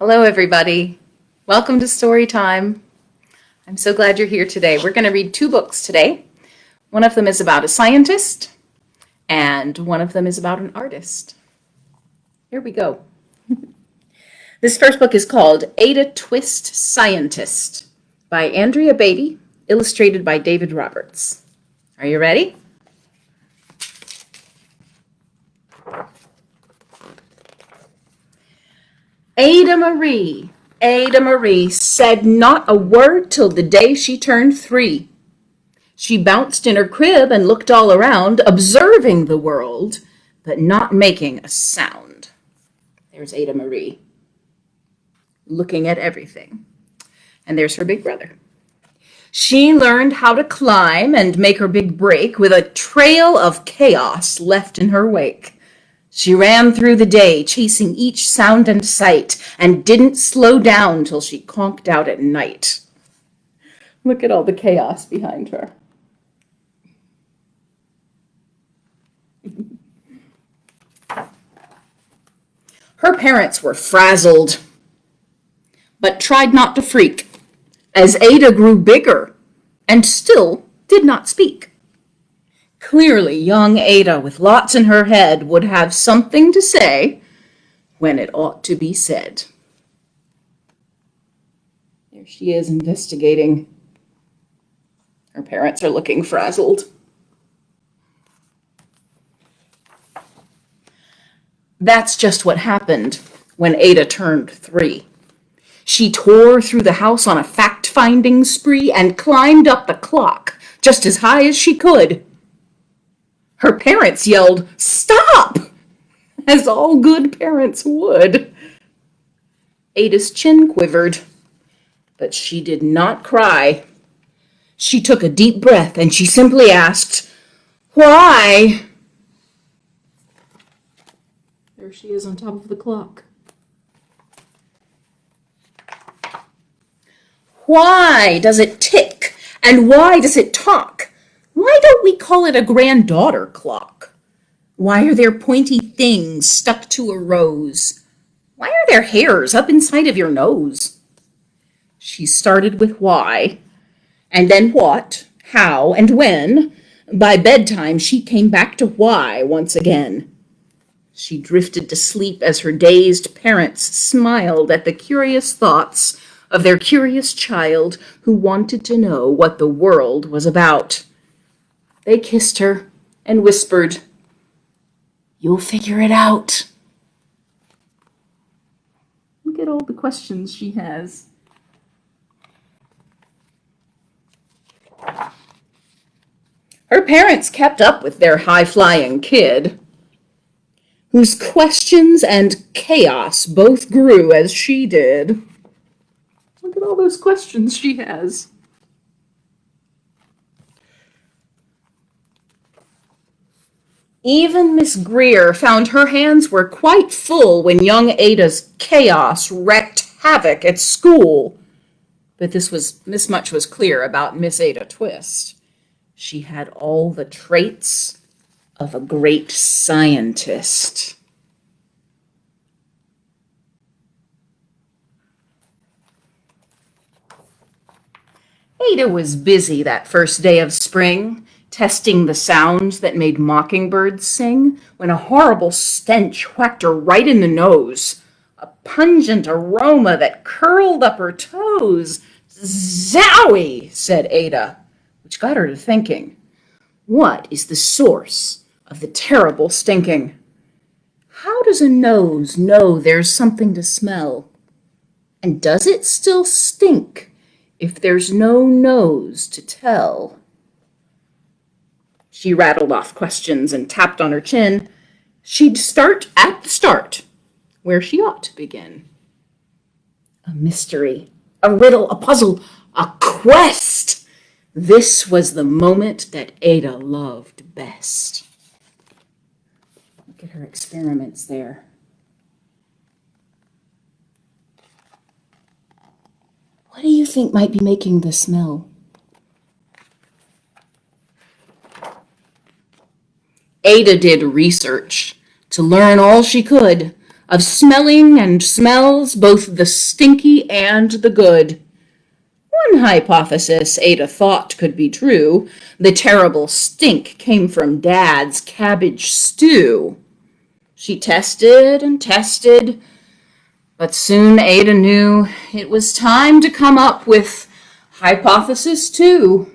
Hello, everybody. Welcome to Story Time. I'm so glad you're here today. We're going to read two books today. One of them is about a scientist, and one of them is about an artist. Here we go. This first book is called Ada Twist Scientist by Andrea Beaty, illustrated by David Roberts. Are you ready? Ada Marie said not a word till the day she turned 3. She bounced in her crib and looked all around, observing the world, but not making a sound. There's Ada Marie, looking at everything. And there's her big brother. She learned how to climb and make her big break with a trail of chaos left in her wake. She ran through the day, chasing each sound and sight, and didn't slow down till she conked out at night. Look at all the chaos behind her. Her parents were frazzled, but tried not to freak, as Ada grew bigger and still did not speak. Clearly, young Ada, with lots in her head, would have something to say when it ought to be said. There she is investigating. Her parents are looking frazzled. That's just what happened when Ada turned 3. She tore through the house on a fact-finding spree and climbed up the clock just as high as she could. Her parents yelled, "Stop!" as all good parents would. Ada's chin quivered, but she did not cry. She took a deep breath and she simply asked, "Why?" There she is on top of the clock. Why does it tick? And why does it talk? Why don't we call it a granddaughter clock? Why are there pointy things stuck to a rose? Why are there hairs up inside of your nose? She started with why, and then what, how, and when. By bedtime, she came back to why once again. She drifted to sleep as her dazed parents smiled at the curious thoughts of their curious child who wanted to know what the world was about. They kissed her and whispered, "You'll figure it out." Look at all the questions she has. Her parents kept up with their high-flying kid, whose questions and chaos both grew as she did. Look at all those questions she has. Even Miss Greer found her hands were quite full when young Ada's chaos wreaked havoc at school. But this much was clear about Miss Ada Twist. She had all the traits of a great scientist. Ada was busy that first day of spring, testing the sounds that made mockingbirds sing, when a horrible stench whacked her right in the nose. A pungent aroma that curled up her toes. "Zowie!" said Ada, which got her to thinking. What is the source of the terrible stinking? How does a nose know there's something to smell? And does it still stink if there's no nose to tell? She rattled off questions and tapped on her chin. She'd start at the start, where she ought to begin. A mystery, a riddle, a puzzle, a quest. This was the moment that Ada loved best. Look at her experiments there. What do you think might be making the smell? Ada did research to learn all she could of smelling and smells, both the stinky and the good. One hypothesis Ada thought could be true. The terrible stink came from Dad's cabbage stew. She tested and tested, but soon Ada knew it was time to come up with hypothesis 2.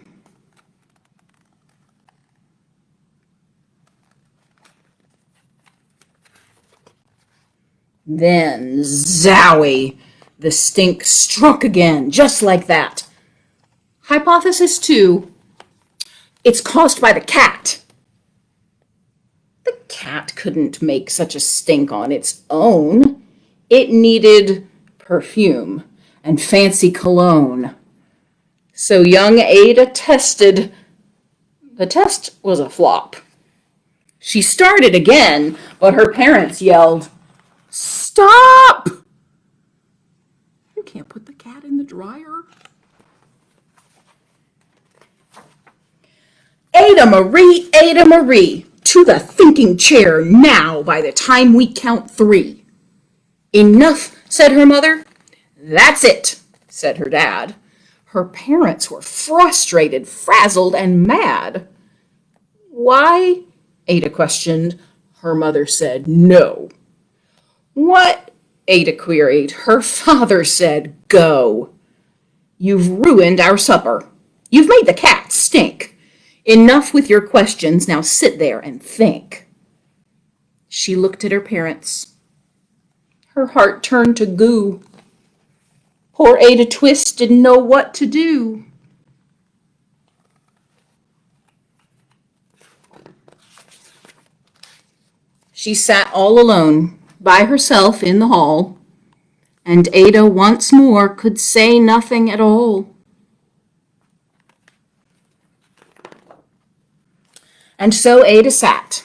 Then, zowie, the stink struck again, just like that. Hypothesis 2, it's caused by the cat. The cat couldn't make such a stink on its own. It needed perfume and fancy cologne. So young Ada tested. The test was a flop. She started again, but her parents yelled, "Stop! You can't put the cat in the dryer." Ada Marie, to the thinking chair now by the time we count 3. Enough, said her mother. That's it, said her dad. Her parents were frustrated, frazzled, and mad. Why? Ada questioned. Her mother said no. What? Ada queried. Her father said go. You've ruined our supper. You've made the cat stink. Enough with your questions. Now sit there and think. She looked at her parents. Her heart turned to goo. Poor Ada Twist didn't know what to do. She sat all alone, by herself in the hall, and Ada once more could say nothing at all. And so Ada sat,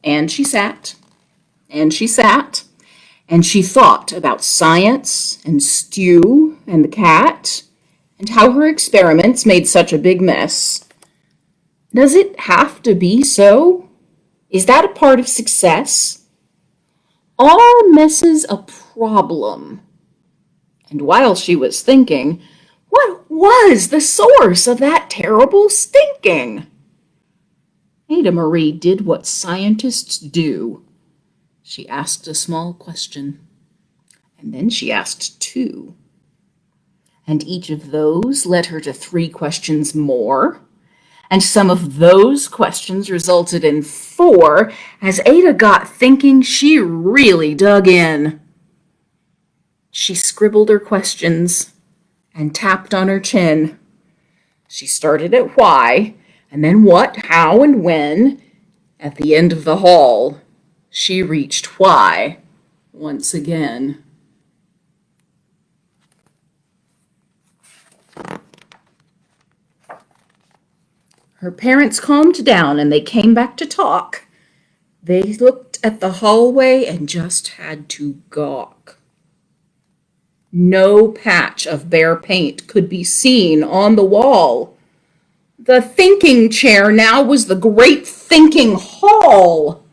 and she sat, and she sat, and she thought about science and stew and the cat and how her experiments made such a big mess. Does it have to be so? Is that a part of success? Are messes a problem? And while she was thinking, what was the source of that terrible stinking? Ada Marie did what scientists do. She asked a small question, and then she asked 2. And each of those led her to 3 questions more, and some of those questions resulted in 4. As Ada got thinking, she really dug in. She scribbled her questions and tapped on her chin. She started at why, and then what, how, and when. At the end of the hall, she reached why once again. Her parents calmed down and they came back to talk. They looked at the hallway and just had to gawk. No patch of bare paint could be seen on the wall. The thinking chair now was the great thinking hall.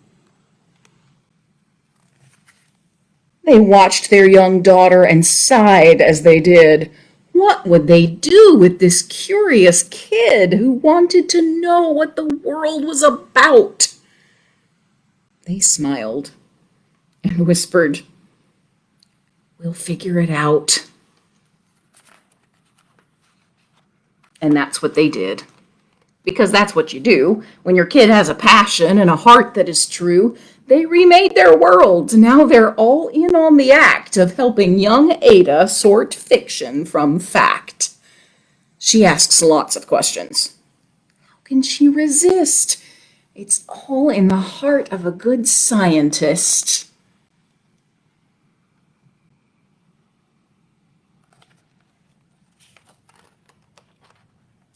They watched their young daughter and sighed as they did. What would they do with this curious kid who wanted to know what the world was about? They smiled and whispered, "We'll figure it out." And that's what they did. Because that's what you do. When your kid has a passion and a heart that is true, they remade their worlds. Now they're all in on the act of helping young Ada sort fiction from fact. She asks lots of questions. How can she resist? It's all in the heart of a good scientist.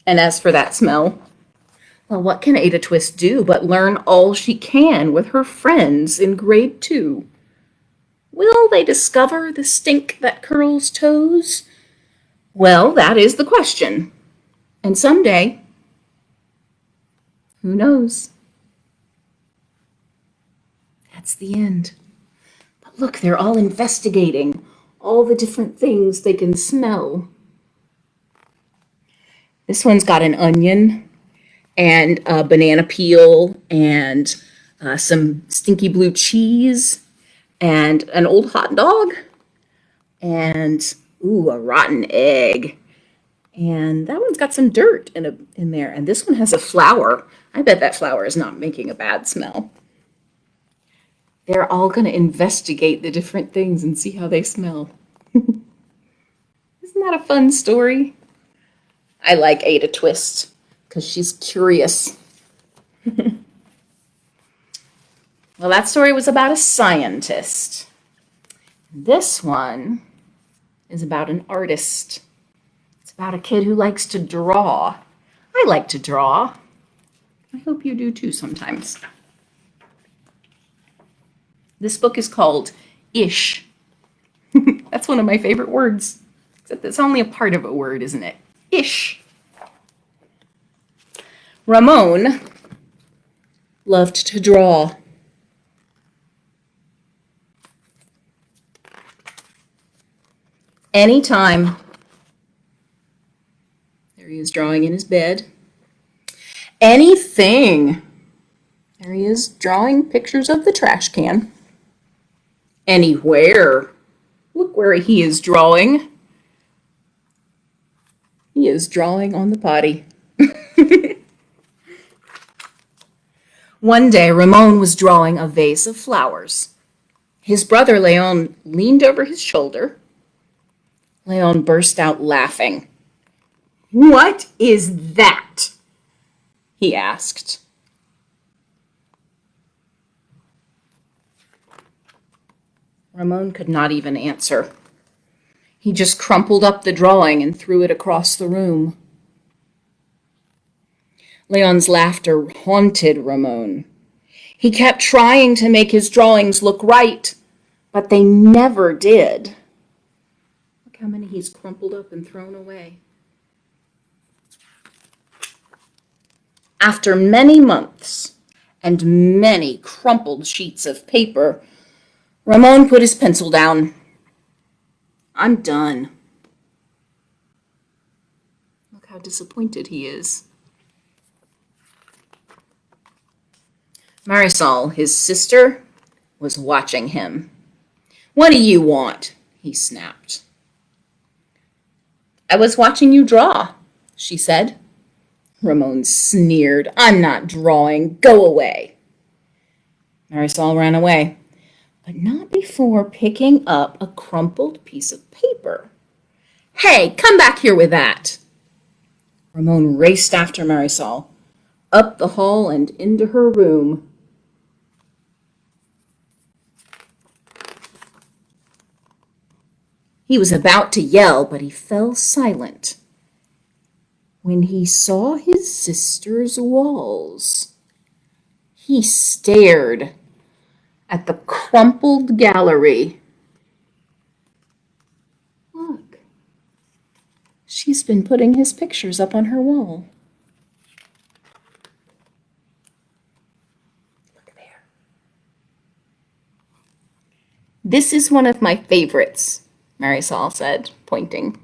And as for that smell, well, what can Ada Twist do but learn all she can with her friends in grade 2? Will they discover the stink that curls toes? Well, that is the question. And someday, who knows? That's the end. Look, they're all investigating all the different things they can smell. This one's got an onion and a banana peel and some stinky blue cheese and an old hot dog and, ooh, a rotten egg. And that one's got some dirt in there. And this one has a flower. I bet that flower is not making a bad smell. They're all going to investigate the different things and see how they smell. Isn't that a fun story? I like Ada Twist because she's curious. Well, that story was about a scientist. This one is about an artist. It's about a kid who likes to draw. I like to draw. I hope you do too sometimes. This book is called Ish. That's one of my favorite words. Except it's only a part of a word, isn't it? Ish. Ramon loved to draw. Anytime. There he is drawing in his bed. Anything. There he is drawing pictures of the trash can. Anywhere. Look where he is drawing. He is drawing on the potty. One day, Ramon was drawing a vase of flowers. His brother Leon leaned over his shoulder. Leon burst out laughing. "What is that?" he asked. Ramon could not even answer. He just crumpled up the drawing and threw it across the room. Leon's laughter haunted Ramon. He kept trying to make his drawings look right, but they never did. Look how many he's crumpled up and thrown away. After many months and many crumpled sheets of paper, Ramon put his pencil down. "I'm done." Look how disappointed he is. Marisol, his sister, was watching him. "What do you want?" he snapped. "I was watching you draw," she said. Ramon sneered. "I'm not drawing. Go away." Marisol ran away, but not before picking up a crumpled piece of paper. "Hey, come back here with that." Ramon raced after Marisol, up the hall and into her room. He was about to yell, but he fell silent when he saw his sister's walls. He stared at the crumpled gallery. Look, she's been putting his pictures up on her wall. Look there. "This is one of my favorites," Marisol said, pointing.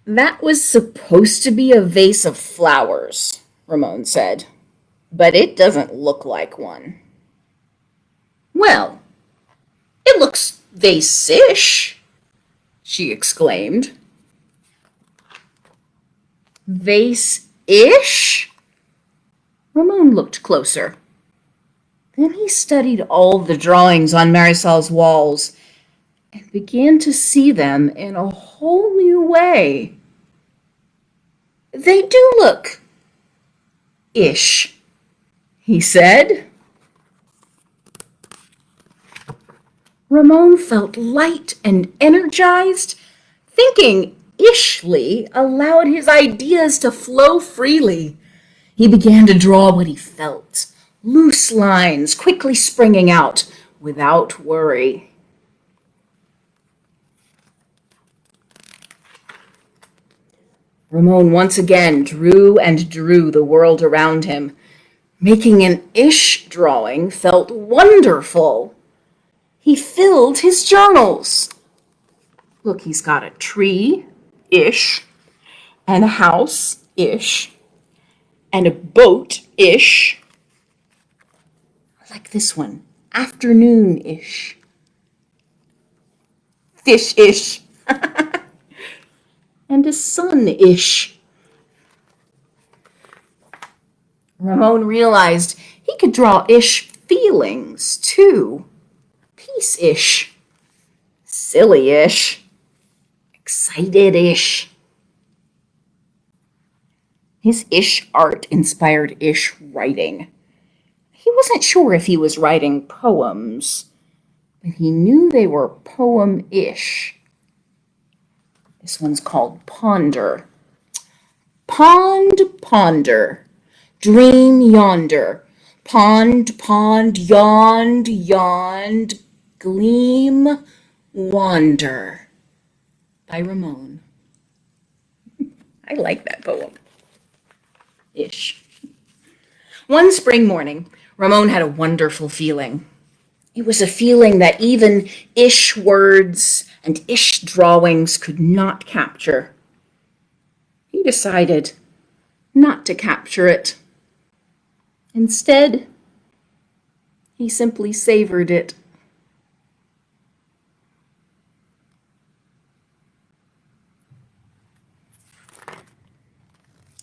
"That was supposed to be a vase of flowers," Ramon said, "but it doesn't look like one." "Well, it looks vase-ish," she exclaimed. "Vase-ish?" Ramon looked closer. Then he studied all the drawings on Marisol's walls and began to see them in a whole new way. "They do look ish," he said. Ramon felt light and energized. Thinking ishly allowed his ideas to flow freely. He began to draw what he felt, loose lines quickly springing out without worry. Ramon once again drew and drew the world around him. Making an ish drawing felt wonderful. He filled his journals. Look, he's got a tree-ish, and a house-ish, and a boat-ish. Like this one, afternoon-ish. Fish-ish. And a sun-ish. Ramon realized he could draw ish feelings, too. Peace-ish. Silly-ish. Excited-ish. His ish art inspired ish writing. He wasn't sure if he was writing poems, but he knew they were poem-ish. This one's called Ponder. Pond, ponder, dream yonder. Pond, pond, yond, yond, gleam, wander. By Ramon. I like that poem. Ish. One spring morning, Ramon had a wonderful feeling. It was a feeling that even ish words and ish drawings could not capture. He decided not to capture it. Instead, he simply savored it.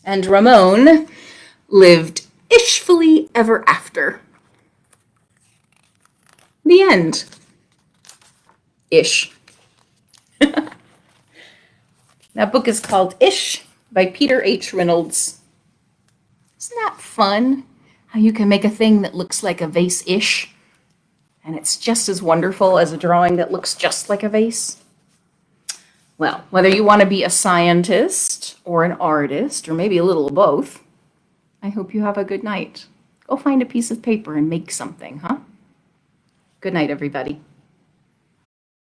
And Ramon lived ishfully ever after. The end. Ish. That book is called Ish by Peter H. Reynolds. Isn't that fun? How you can make a thing that looks like a vase-ish, and it's just as wonderful as a drawing that looks just like a vase. Well, whether you want to be a scientist or an artist, or maybe a little of both, I hope you have a good night. Go find a piece of paper and make something, huh? Good night, everybody.